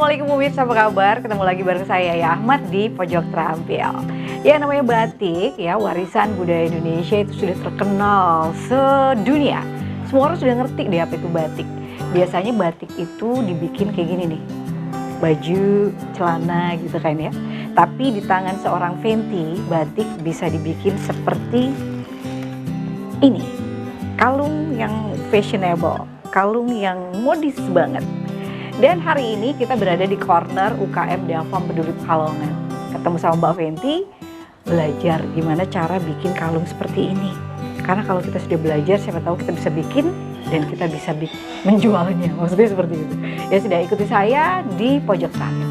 Assalamualaikum pemirsa, apa kabar? Ketemu lagi bareng saya ya Ahmad di Pojok Terampil. Ya namanya batik ya, warisan budaya Indonesia itu sudah terkenal sedunia. Semua orang sudah ngerti deh apa itu batik. Biasanya batik itu dibikin kayak gini nih, baju, celana gitu kan ya. Tapi di tangan seorang Fenty, batik bisa dibikin seperti ini. Kalung yang fashionable, kalung yang modis banget. Dan hari ini kita berada di corner UKM Davam Peduli Pekalongan. Ketemu sama Mbak Fenty, belajar gimana cara bikin kalung seperti ini. Karena kalau kita sudah belajar, siapa tahu kita bisa bikin dan kita bisa menjualnya. Maksudnya seperti itu. Ya sudah, ikuti saya di Pojok Terampil.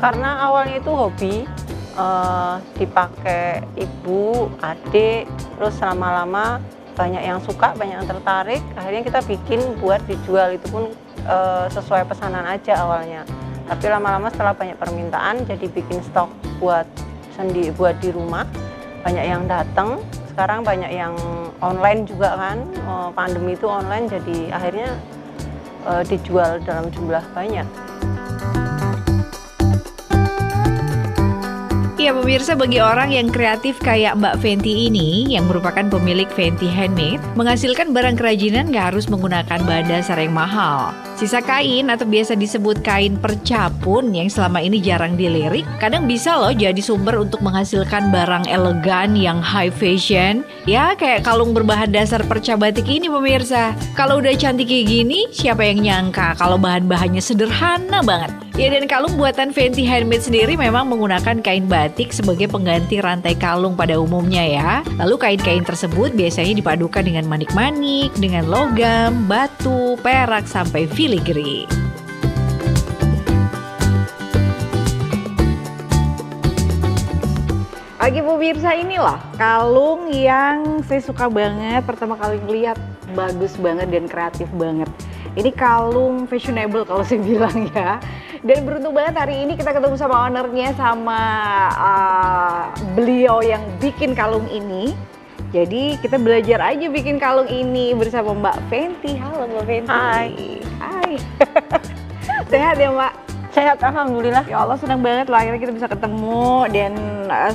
Karena awalnya itu hobi, dipakai ibu, adik, terus lama-lama banyak yang suka, banyak yang tertarik. Akhirnya kita bikin buat dijual, itu pun sesuai pesanan aja awalnya. Tapi lama-lama setelah banyak permintaan, jadi bikin stok buat di rumah. Banyak yang datang. Sekarang banyak yang online juga kan, pandemi itu online, jadi akhirnya dijual dalam jumlah banyak. Ya pemirsa, bagi orang yang kreatif kayak Mbak Fenty ini, yang merupakan pemilik Fenty Handmade, menghasilkan barang kerajinan nggak harus menggunakan bahan dasar yang mahal. Sisa kain atau biasa disebut kain perca pun yang selama ini jarang dilirik, kadang bisa loh jadi sumber untuk menghasilkan barang elegan yang high fashion. Ya kayak kalung berbahan dasar perca batik ini pemirsa. Kalau udah cantik kayak gini, siapa yang nyangka kalau bahan-bahannya sederhana banget. Ya dan kalung buatan Fenty Handmade sendiri memang menggunakan kain batik sebagai pengganti rantai kalung pada umumnya ya. Lalu kain-kain tersebut biasanya dipadukan dengan manik-manik, dengan logam, batu, perak, sampai filigree. Lagi pemirsa, inilah kalung yang saya suka banget. Pertama kali ngeliat bagus banget dan kreatif banget. Ini kalung fashionable kalau saya bilang ya. Dan beruntung banget hari ini kita ketemu sama ownernya, sama beliau yang bikin kalung ini. Jadi kita belajar aja bikin kalung ini bersama Mbak Fenty. Halo Mbak Fenty. Hai. Hai. Sehat ya Mbak? Sehat, alhamdulillah. Ya Allah, senang banget loh akhirnya kita bisa ketemu. Dan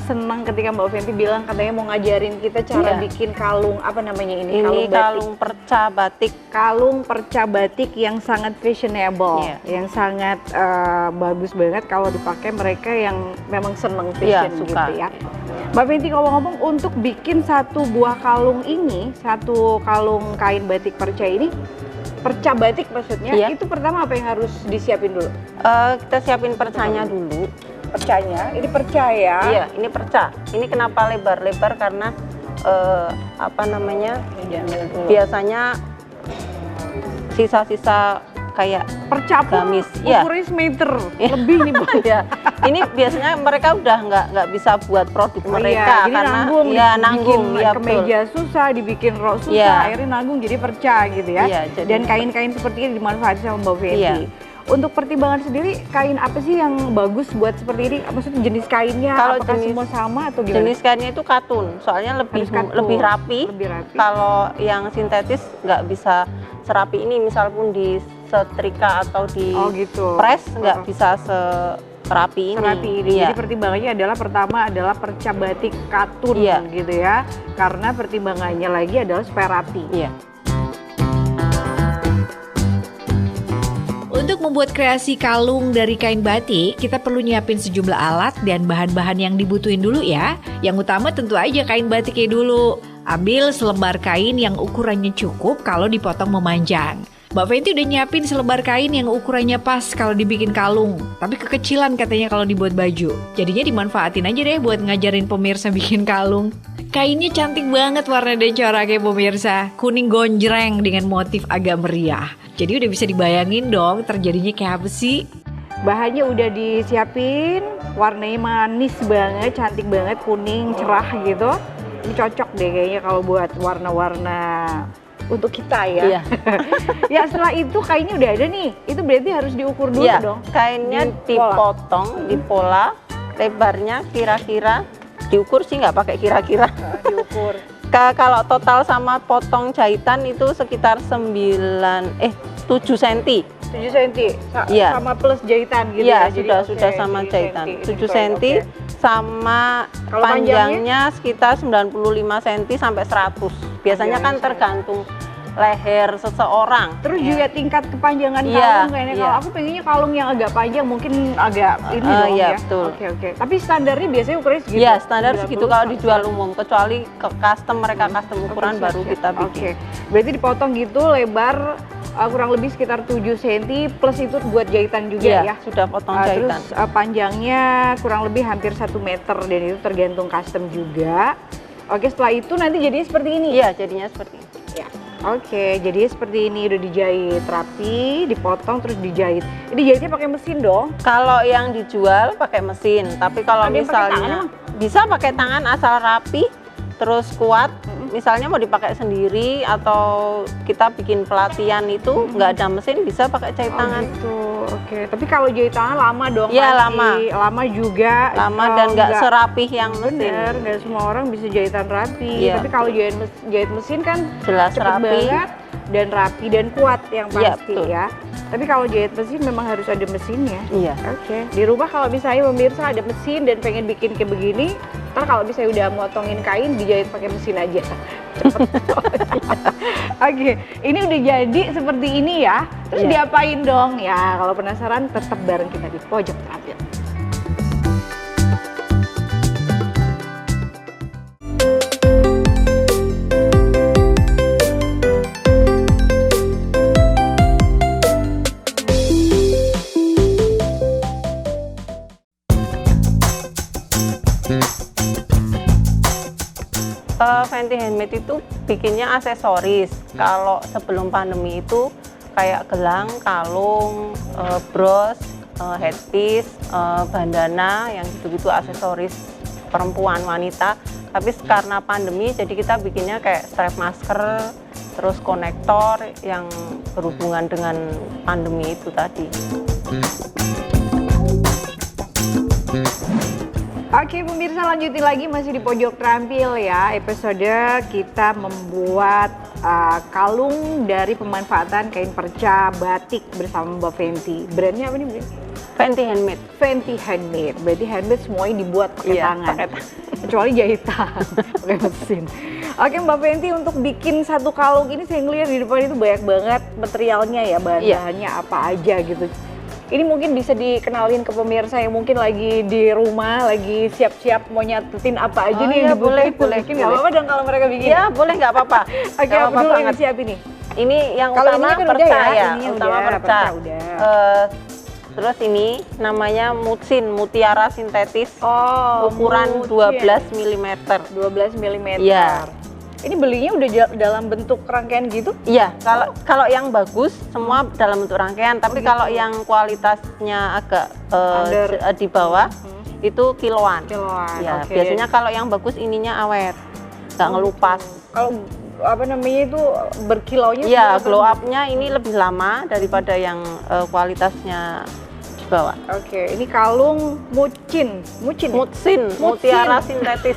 senang ketika Mbak Fenty bilang katanya mau ngajarin kita cara bikin kalung, apa namanya ini? Ini kalung perca batik. Kalung perca batik yang sangat fashionable, yang sangat bagus banget kalau dipakai mereka yang memang seneng fashion gitu ya. Mbak Fenty, ngomong-ngomong, untuk bikin satu buah kalung ini, satu kalung kain batik perca ini, perca batik maksudnya, itu pertama apa yang harus disiapin dulu? Kita siapin percanya dulu. Percanya, ini perca ya? Iya, ini perca. Ini kenapa lebar-lebar karena apa namanya? Biasanya sisa-sisa kayak perca pun gamis, ukurannya semeter lebih nih Bu. Ya. Ini biasanya mereka udah nggak bisa buat produk mereka jadi karena nanggung, ya kemeja susah, dibikin rok susah, akhirnya nanggung jadi perca gitu ya. Dan kain-kain seperti ini dimanfaatkan sama Mbak Fenty. Untuk pertimbangan sendiri, kain apa sih yang bagus buat seperti ini? Maksudnya jenis kainnya, kalau apakah semua sama atau gimana? Jenis kainnya itu katun, soalnya lebih rapi. Kalau yang sintetis nggak bisa serapi ini, misal pun di setrika atau di press nggak bisa serapi ini. Jadi pertimbangannya adalah pertama adalah perca batik katun gitu ya, karena pertimbangannya lagi adalah supaya rapi. Untuk membuat kreasi kalung dari kain batik, kita perlu nyiapin sejumlah alat dan bahan-bahan yang dibutuhin dulu ya. Yang utama tentu aja kain batiknya dulu. Ambil selembar kain yang ukurannya cukup kalau dipotong memanjang. Mbak Fenty udah nyiapin selebar kain yang ukurannya pas kalau dibikin kalung, tapi kekecilan katanya kalau dibuat baju. Jadinya dimanfaatin aja deh buat ngajarin pemirsa bikin kalung. Kainnya cantik banget warna dan coraknya pemirsa, kuning gonjreng dengan motif agak meriah. Jadi udah bisa dibayangin dong terjadinya kayak apa sih? Bahannya udah disiapin, warnanya manis banget, cantik banget, kuning cerah gitu. Ini cocok deh kayaknya kalau buat warna-warna untuk kita ya. Iya. Ya setelah itu kainnya udah ada nih, itu berarti harus diukur dulu Iya, dong. kainnya Dipola. dipotong, dipola, lebarnya kira-kira diukur sih nggak pakai kira-kira. Diukur. Kalau total sama potong jahitan itu sekitar 7 cm. 7 cm Iya. sama plus jahitan gitu Iya, ya. Jadi, sudah oke, sama 7 jahitan. senti. 7 Oke, cm oke. sama Kalau panjangnya sekitar 95 cm sampai 100. Biasanya kan tergantung leher seseorang. Terus ya. juga tingkat kepanjangan Iya, kalung kayaknya. iya. Kalau aku pengennya kalung yang agak panjang, mungkin agak ini dong iya, ya. betul. Oke. Tapi standarnya biasanya ukurannya segitu. Iya, standar 90 segitu kalau sampai dijual umum, kecuali ke custom mereka custom ukuran Oke, baru siap, kita siap. bikin. Oke. Berarti dipotong gitu lebar kurang lebih sekitar 7 cm plus itu buat jahitan juga Iya, ya. sudah potong Terus jahitan. panjangnya kurang lebih hampir 1 meter dan itu tergantung custom juga. Oke, setelah itu nanti jadinya seperti ini. Iya, jadinya seperti ini. Ya. Oke, jadi seperti ini udah dijahit rapi, dipotong terus dijahit. Ini jahitnya pakai mesin dong. Kalau yang dijual pakai mesin, tapi kalau Ada yang pakai tangan misalnya emang? bisa pakai tangan asal rapi, terus kuat. Misalnya mau dipakai sendiri atau kita bikin pelatihan itu nggak ada mesin, bisa pakai jahit tangan. Gitu. Oke, tapi kalau jahit tangan lama dong. Iya, pasti. lama. Lama juga. Lama Kalau dan nggak serapih yang Bener, mesin. nggak semua orang bisa jahitan rapi. Iya. Tapi kalau jahit mesin kan Jelas cepet rapi. banget dan rapi dan kuat yang Iya, pasti betul. ya. Tapi kalau jahit mesin memang harus ada mesinnya. Iya. Oke. Di rumah kalau misalnya pemirsa ada mesin dan pengen bikin kayak begini, ntar kalau misalnya udah motongin kain dijahit pakai mesin aja. Cepet. Oke, ini udah jadi seperti ini ya. Terus Iya. diapain dong? Ya, kalau penasaran tetap bareng kita di Pojok Terampil. Fenty Handmade itu bikinnya aksesoris. Kalau sebelum pandemi itu kayak gelang, kalung, bros, headpiece, bandana, yang gitu-gitu aksesoris perempuan wanita. Tapi karena pandemi jadi kita bikinnya kayak strap masker, terus konektor yang berhubungan dengan pandemi itu tadi. Oke pemirsa, lanjutin lagi masih di Pojok Terampil ya. Episode kita membuat kalung dari pemanfaatan kain perca batik bersama Mbak Fenty. Brandnya apa nih, Bro? Fenty Handmade. Fenty Handmade. Berarti handmade semuanya dibuat pakai Iya, tangan. pakai tangan. Kecuali jahitan pakai mesin. Oke Mbak Fenty, untuk bikin satu kalung ini saya ngeliat di depan itu banyak banget materialnya ya, bahan-bahannya apa aja gitu. Ini mungkin bisa dikenalin ke pemirsa yang mungkin lagi di rumah, lagi siap-siap mau nyatetin apa aja Oh nih iya, yang dibutuhin. boleh, Bikin boleh. nggak apa-apa dong kalau mereka bikin. Ya boleh, nggak apa-apa. Oke, Nggak apa dulu yang banget. disiapin nih? Ini yang Kalau utama ininya kan perca udah ya, ya, ininya utama udah, perca. perca udah. Terus ini namanya mutsin, mutiara sintetis, Oh, ukuran 12 mm. 12 mm. Iya. Ini belinya udah dalam bentuk rangkaian gitu? Iya, kalau yang bagus semua dalam bentuk rangkaian, tapi gitu. kalau yang kualitasnya agak Under. di bawah itu kiloan. Kiloan. Ya, oke. biasanya kalau yang bagus ininya awet, nggak ngelupas. Kalau apa namanya itu berkilaunya? Iya, semua glow kan? up-nya ini lebih lama daripada yang kualitasnya di bawah. Oke, ini kalung mucin. Mutsin, Mutsin. mutiara sintetis.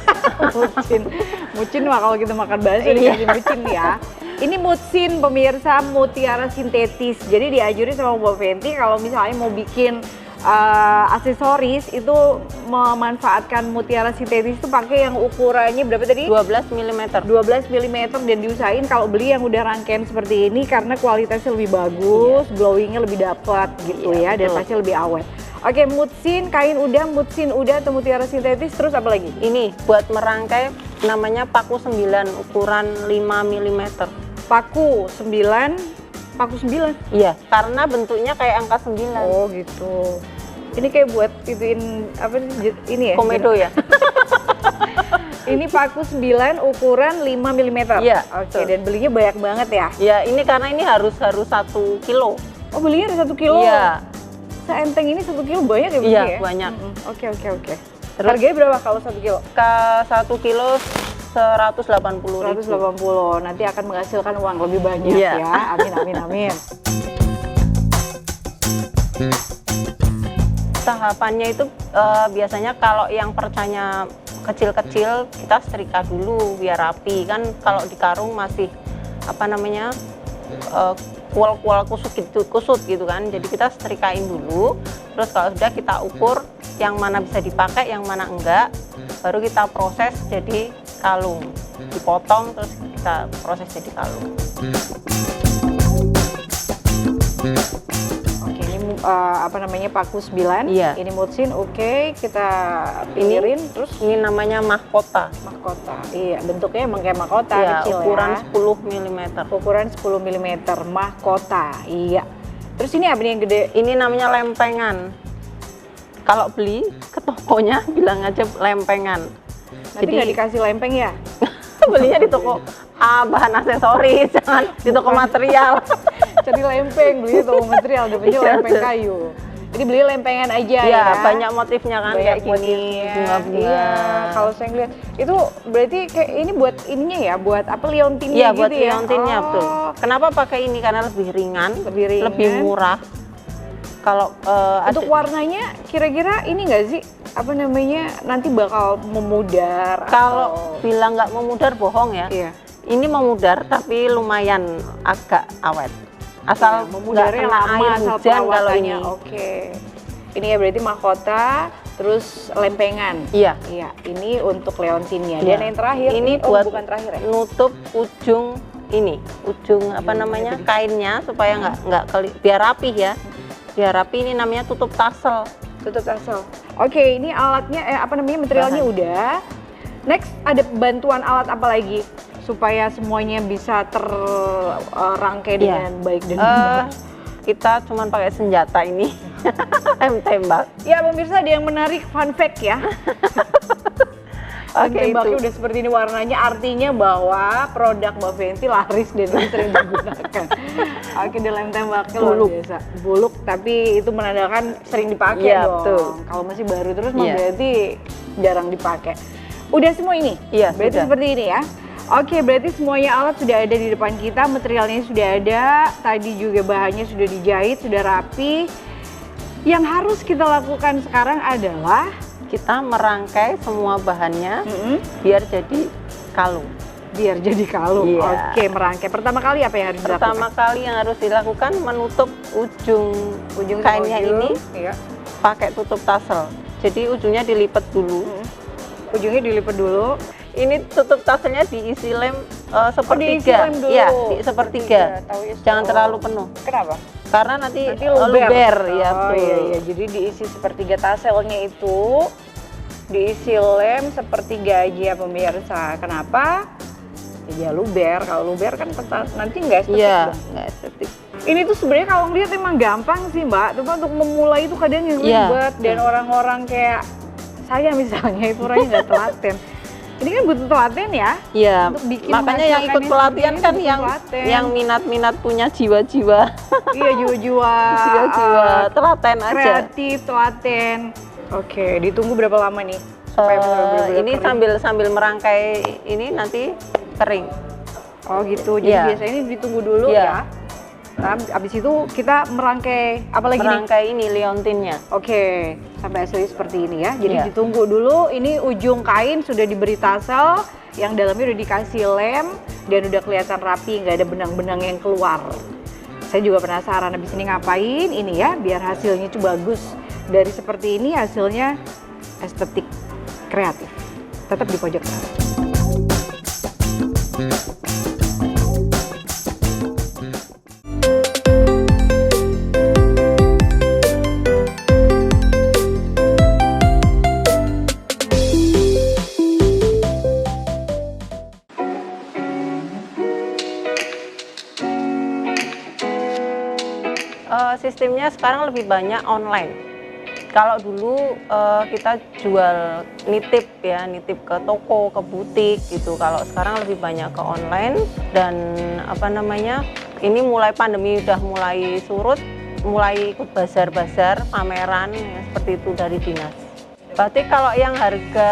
Mucin mah kalau kita makan bakso dikasih mucin ya. Ini mutsin pemirsa, mutiara sintetis. Jadi diajarin sama Mbak Fenty kalau misalnya mau bikin aksesoris itu memanfaatkan mutiara sintetis itu pakai yang ukurannya berapa tadi? 12 mm. 12 mm dan diusahain kalau beli yang udah rangkaian seperti ini karena kualitasnya lebih bagus, glowingnya lebih dapat gitu Iya, ya, dan betul. pasti lebih awet. Oke, mutsin, kain udah, mutsin udah atau mutiara sintetis, terus apa lagi? Ini buat merangkai namanya paku 9 ukuran 5 mm. Paku 9 paku 9? Iya, karena bentuknya kayak angka 9. Oh gitu. Ini kayak buat ituin apa sih, ini ya? Komedo ya. Ini paku 9 ukuran 5 mm. Iya, Oke, betul. dan belinya banyak banget ya? Ya, ini karena ini harus 1 kilo. Oh, belinya ada 1 kilo? Iya. Seenteng ini 1 kilo banyak ya? Iya, belinya ya? banyak. Oke. Terus? Harganya berapa kalau 1 kilo? Ke 1 kilo 180.000. 180. Nanti akan menghasilkan uang lebih banyak Iya. ya. Amin. Tahapannya itu biasanya kalau yang percanya kecil-kecil kita setrika dulu biar rapi kan. Kalau di karung masih apa namanya kual-kual kusut gitu kan. Jadi kita setrikain dulu. Terus kalau sudah kita ukur yang mana bisa dipakai, yang mana enggak, baru kita proses jadi kalung. Dipotong terus kita proses jadi kalung. Oke, ini apa namanya paku 9. Iya. Ini mutsin, oke. Kita pinggirin, terus Ini namanya mahkota. mahkota. Iya, bentuknya emang kayak mahkota Ya, kecil ukuran ya. 10 mm. Ukuran 10 mm, mahkota. Iya. Terus ini apa nih yang gede? Ini namanya lempengan. Kalau beli ke tokonya bilang aja lempengan. Nanti nggak dikasih lempeng ya? Belinya di toko bahan aksesoris, jangan di toko material. Cari lempeng, beli toko material, dapetnya Iya, lempeng betul. kayu. Jadi beli lempengan aja Iya, ya. banyak motifnya kan Banyak kayak gini, motifnya. bunga-bunga. Iya, kalau saya ngeliat itu berarti kayak ini buat ininya ya, buat apa liontinnya Iya, gitu buat ya? liontinnya Oh, betul. Kenapa pakai ini? Karena lebih ringan, Lebih ringan. lebih murah. Kalau Untuk warnanya kira-kira ini nggak sih? Apa namanya? Nanti bakal memudar? kalau atau- bilang nggak memudar bohong ya. Iya. Ini memudar tapi lumayan agak awet. Asal Iya, nggak memudarnya kena lama, air asal hujan kalau perawatannya. ini. Oke. Ini ya berarti mahkota, terus lempengan. Iya. Iya, ini untuk leontinnya. Iya. Dan yang terakhir Ini oh, buat bukan terakhir ya? nutup ujung ini, ujung apa namanya kainnya supaya nggak biar rapih ya. Biar rapi ini namanya tutup tassel. Tutup tassel. Oke, ini alatnya apa namanya materialnya Bahan. udah. Next ada bantuan alat apa lagi supaya semuanya bisa terrangkai Iya. dengan baik dan benar. Kita cuman pakai senjata ini, tembak. Ya pemirsa ada yang menarik fun fact ya. Oke, Tembaknya itu. udah seperti ini warnanya, artinya bahwa produk Mbak Fenty laris dan sering digunakan. Oke, di lem tembaknya luar Buluk. biasa. Buluk, tapi itu menandakan sering dipakai Iya, dong. betul. Kalau masih baru terus mah Iya. berarti jarang dipakai. Udah semua ini? Iya, Berarti sudah. seperti ini ya. Oke, berarti semuanya alat sudah ada di depan kita, materialnya sudah ada, tadi juga bahannya sudah dijahit, sudah rapi. Yang harus kita lakukan sekarang adalah Kita merangkai semua bahannya biar jadi kalung. biar jadi kalung. Iya. Oke, merangkai. Pertama kali apa yang harus dilakukan? Pertama kali yang harus dilakukan menutup ujung Ujung kainnya sama ujung. ini Iya. pakai tutup tassel. Jadi ujungnya dilipat dulu. Ujungnya dilipat dulu. Ini tutup tasselnya diisi lem diisi sepertiga. lem dulu. Iya, di sepertiga. Tahu ya, Jangan oh. terlalu penuh. Kenapa? Karena nanti, luber. luber ya, Oh betul. iya. Jadi diisi sepertiga tasselnya itu diisi lem sepertiga aja pemirsa. Kenapa? Ya luber. Kalau luber kan nanti nggak estetik Iya, dong. nggak estetik. Ini tuh sebenarnya kalau ngeliat emang gampang sih Mbak, cuma untuk memulai itu kadang yang Iya. ribet dan orang-orang kayak saya misalnya itu orangnya nggak telaten. Ini kan butuh telaten ya. Iya, Untuk bikin makanya yang ikut masakannya pelatihan sendiri kan butuh yang telaten. minat-minat punya jiwa-jiwa Iya jiwa-jiwa jiwa-jiwa telaten aja. kreatif, telaten. Oke, ditunggu berapa lama nih? Supaya benar-benar Ini kering? sambil merangkai ini nanti kering. Oh gitu, jadi Iya. biasanya ini ditunggu dulu Iya. ya. Nah, abis itu kita merangkai apa lagi nih? Merangkai ini liontinnya. Oke, sampai hasilnya seperti ini ya. Jadi Iya. ditunggu dulu. Ini ujung kain sudah diberi tassel, yang dalamnya udah dikasih lem dan udah kelihatan rapi, nggak ada benang-benang yang keluar. Saya juga penasaran habis ini ngapain ini ya, biar hasilnya itu bagus. Dari seperti ini hasilnya estetik, kreatif. Tetap di pojok kanan. sistemnya sekarang lebih banyak online. Kalau dulu kita jual nitip ya, nitip ke toko, ke butik gitu. Kalau sekarang lebih banyak ke online dan apa namanya? Ini mulai pandemi udah mulai surut, mulai ikut bazar-bazar, pameran ya, seperti itu dari dinas. Berarti kalau yang harga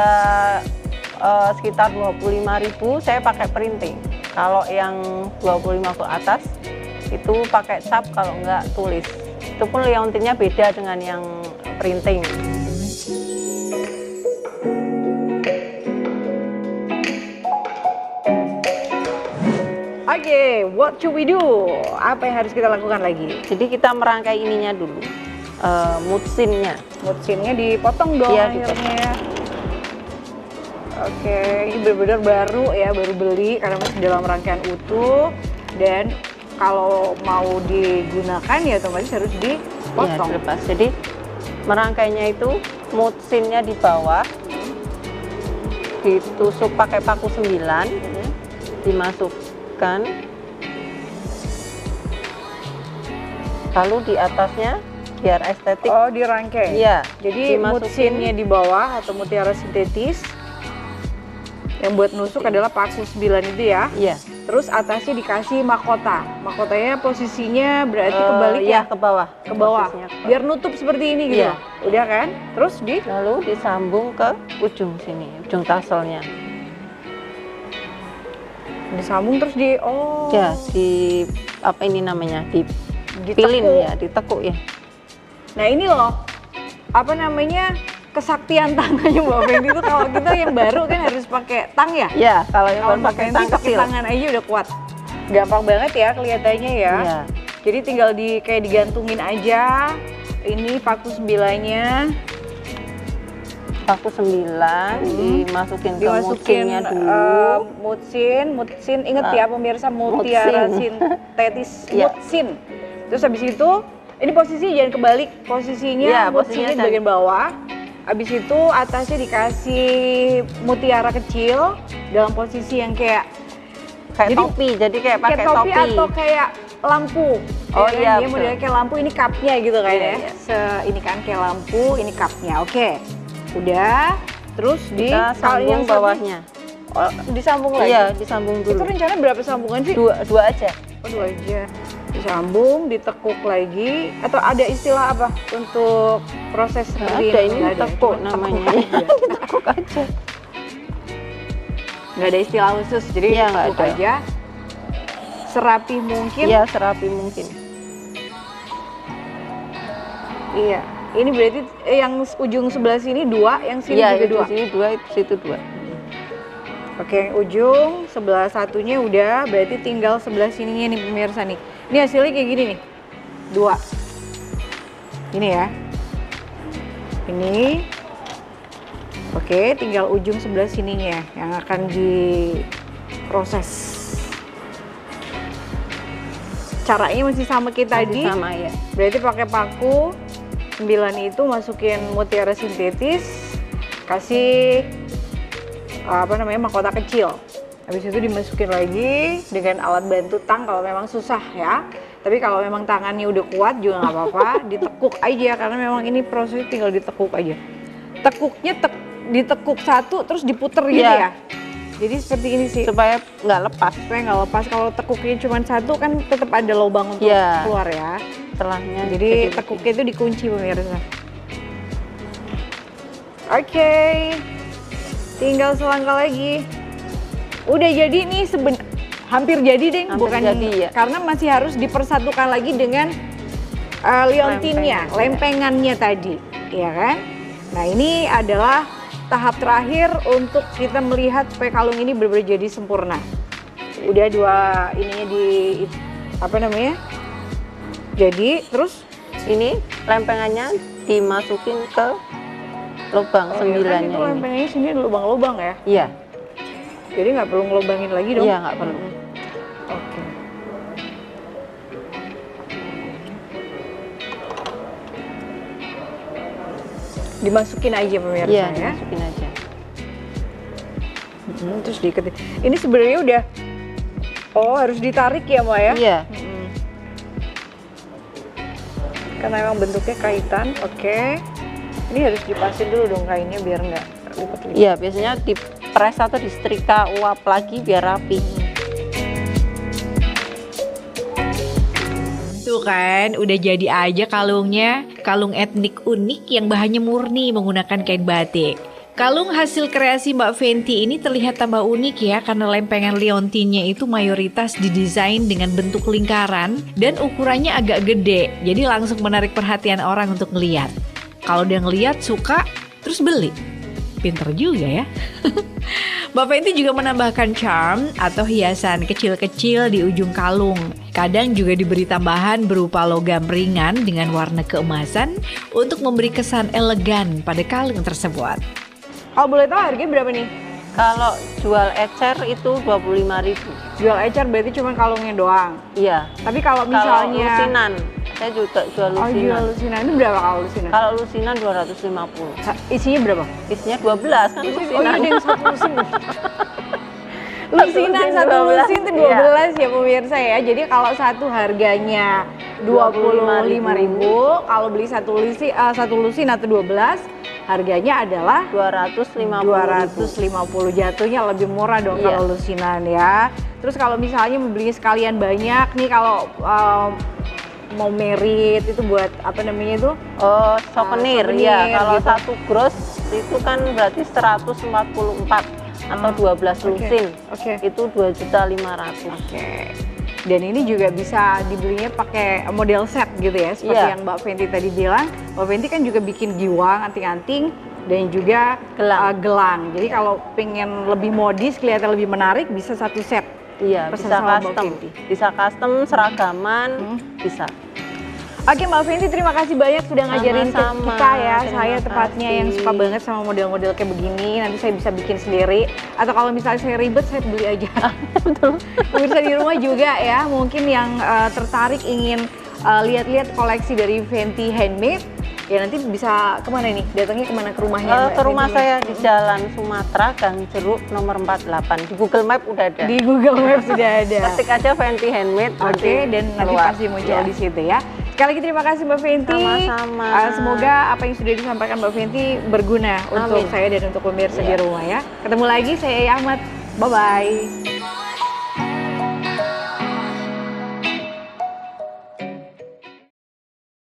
sekitar 25.000 saya pakai printing. Kalau yang 25 ke atas itu pakai cap, kalau enggak tulis. Itu pun liontinnya beda dengan yang printing. Oke, what should we do? Apa yang harus kita lakukan lagi? Jadi kita merangkai ininya dulu, mutsinnya. Mutsinnya dipotong dong Iya, akhirnya ya. Oke, ini benar-benar baru ya, baru beli karena masih dalam rangkaian utuh. Dan kalau mau digunakan ya otomatis harus Ya, dipotong. dilepas. Jadi merangkainya itu mutsinnya di bawah, ditusuk pakai paku 9, dimasukkan, lalu di atasnya biar estetik. Oh, dirangkai. Iya, Jadi dimasukin. mutsinnya di bawah atau mutiara sintetis. Yang buat nusuk adalah paku 9 itu ya. Iya. Terus atasnya dikasih mahkota. Mahkotanya posisinya berarti kebalik ya, ya, ke bawah. ke bawah. Posisinya ke bawah. Biar nutup seperti ini gitu. Iya. Udah kan? Terus Lalu disambung ke ujung sini, ujung taselnya. disambung terus Ya, di apa ini namanya? ditekuk. Dipilin ya, ditekuk ya. Nah ini loh, apa namanya, kesaktian tangannya Mbak Fenty itu kalau kita yang baru kan harus pakai tang ya. Ya, kalau yang Kalau baru Mbak pakai Fenty tang pakai kecil. tangan aja udah kuat. Gampang banget ya kelihatannya ya. Iya. Jadi tinggal kayak digantungin aja. Ini paku 9-nya. Paku 9 dimasukin ke Dimasukin mutsinnya dulu. mutsin. Ingat ya pemirsa, mutiara mutsin. sintetis Iya. mutsin. Terus habis itu ini posisi jangan kebalik, posisinya Iya, mutsinnya di posisinya bagian bawah. Habis itu atasnya dikasih mutiara kecil dalam posisi yang kayak Kayak jadi- topi, jadi kayak pakai topi topi. atau kayak lampu. Oh, Ya kan? iya, Dia betul. modelnya kayak lampu, ini cupnya gitu kan Iya, ya. iya. Ini kan kayak lampu, ini cupnya. Oke, udah. Terus Kita kalau yang sambung satu- bawahnya. Oh, disambung lagi. Iya, disambung Itu dulu. rencana berapa sambungan sih? Dua aja. Oh, 2 aja. Disambung, ditekuk lagi, atau ada istilah apa untuk proses seperti Ada, ini Nggak ada, tekuk cuma namanya. aja. Tekuk aja. Nggak ada istilah khusus, jadi Iya, nggak tekuk ada. aja. Serapi mungkin. Iya, serapi mungkin. Iya. Ini berarti yang ujung sebelah sini 2, yang sini Iya, juga itu 2. sini 2, itu situ 2. Oke, ujung sebelah satunya udah, berarti tinggal sebelah sininya nih pemirsa nih. Ini hasilnya kayak gini nih. 2. Ini ya. Ini. Oke, tinggal ujung sebelah sininya yang akan diproses. Caranya masih sama kayak tadi. Sama ya. Berarti pakai paku 9 itu masukin mutiara sintetis, kasih apa namanya, mahkota kecil. Habis itu dimasukin lagi dengan alat bantu tang kalau memang susah ya. Tapi kalau memang tangannya udah kuat juga nggak apa-apa, ditekuk aja karena memang ini proses tinggal ditekuk aja. Tekuknya ditekuk satu terus diputer gitu Iya. ya. Jadi seperti ini sih. Supaya nggak lepas. Supaya nggak lepas. Kalau tekuknya cuma satu kan tetap ada lubang untuk Iya. keluar ya. Setelahnya Jadi tekuknya itu dikunci pemirsa. Oke, tinggal selangkah lagi. Udah jadi nih hampir jadi deh, Hampir bukan jadi, ya. karena masih harus dipersatukan lagi dengan liontinnya, lempengannya tadi, ya kan? Nah ini adalah tahap terakhir untuk kita melihat supaya kalung ini benar-benar jadi sempurna. Udah 2 ininya apa namanya? Jadi terus ini lempengannya dimasukin ke lubang oh, ya kan 9-nya itu ini. lempengannya sini ada lubang-lubang ya. Iya. Jadi nggak perlu ngelubangin lagi dong? Iya, nggak perlu. Oke. Dimasukin aja pemirsa Iya, ya. dimasukin aja. Terus diiketin. Ini sebenarnya udah, harus ditarik ya Mbak ya? Iya. Karena memang bentuknya kaitan. Oke. Ini harus dipasin dulu dong kainnya biar nggak lipat-lipat. Iya, biasanya dipres atau disetrika uap lagi biar rapi. Tuh kan, udah jadi aja kalungnya. Kalung etnik unik yang bahannya murni menggunakan kain batik. Kalung hasil kreasi Mbak Fenty ini terlihat tambah unik ya karena lempengan liontinnya itu mayoritas didesain dengan bentuk lingkaran dan ukurannya agak gede. Jadi langsung menarik perhatian orang untuk ngeliat. Kalau dia ngeliat suka, terus beli. Pinter juga ya. Mbak Fenty juga menambahkan charm atau hiasan kecil-kecil di ujung kalung. Kadang juga diberi tambahan berupa logam ringan dengan warna keemasan untuk memberi kesan elegan pada kalung tersebut. Kalau boleh tahu harganya berapa nih? Kalau jual ecer itu 25.000. Jual ecer berarti cuma kalungnya doang. Iya. Tapi kalau Kalau misalnya lusinan, saya juga jual Oh, lusinan. jual lusinan itu berapa kalau lusinan? Kalau lusinan 250. Isinya berapa? Isinya 12 kan Oh iya, lusinan. ada yang satu lusin. Lusinan satu 12, lusin itu 12 ya pemirsa ya. Jadi kalau satu harganya 25.000, kalau beli satu lusin atau 12 harganya adalah 250 jatuhnya lebih murah dong Iya. kalau lusinan ya. Terus kalau misalnya membelinya sekalian banyak nih kalau mau merit itu buat apa namanya itu? Oh, souvenir, souvenir ya. Kalau gitu. satu gross itu kan berarti 144 atau 12 lusin. Oke. Itu 2.500.000. Oke. Dan ini juga bisa dibelinya pakai model set gitu ya, seperti Iya. yang Mbak Fenty tadi bilang. Mbak Fenty kan juga bikin giwang, anting-anting, dan juga gelang. Jadi kalau pengen lebih modis, kelihatan lebih menarik, bisa satu set. Iya, Pesan bisa sama Mbak custom. Fenty. Bisa custom, seragaman, bisa. Oke Mbak Fenty, terima kasih banyak sudah ngajarin Sama-sama, kita ya. terima Saya tepatnya yang kasih. suka banget sama model-model kayak begini. Nanti saya bisa bikin sendiri. Atau kalau misalnya saya ribet, saya beli aja. Pemirsa di rumah juga ya, mungkin yang tertarik ingin lihat-lihat koleksi dari Fenty Handmade, ya nanti bisa kemana nih? Datangnya kemana ke rumahnya? Mbak Ke rumah Fenty? saya di Jalan Sumatera, Gang Jeruk nomor 48. Di Google Map udah ada. Di Google Maps sudah ada. Ketik aja Fenty Handmade. Oke, dan nanti keluar. pasti muncul Ya. di situ ya. Sekali lagi terima kasih Mbak Fenty. Sama-sama. Semoga apa yang sudah disampaikan Mbak Fenty berguna untuk Amin. saya dan untuk pemirsa di Iya. rumah ya. Ketemu lagi, saya Ahmad. Bye-bye.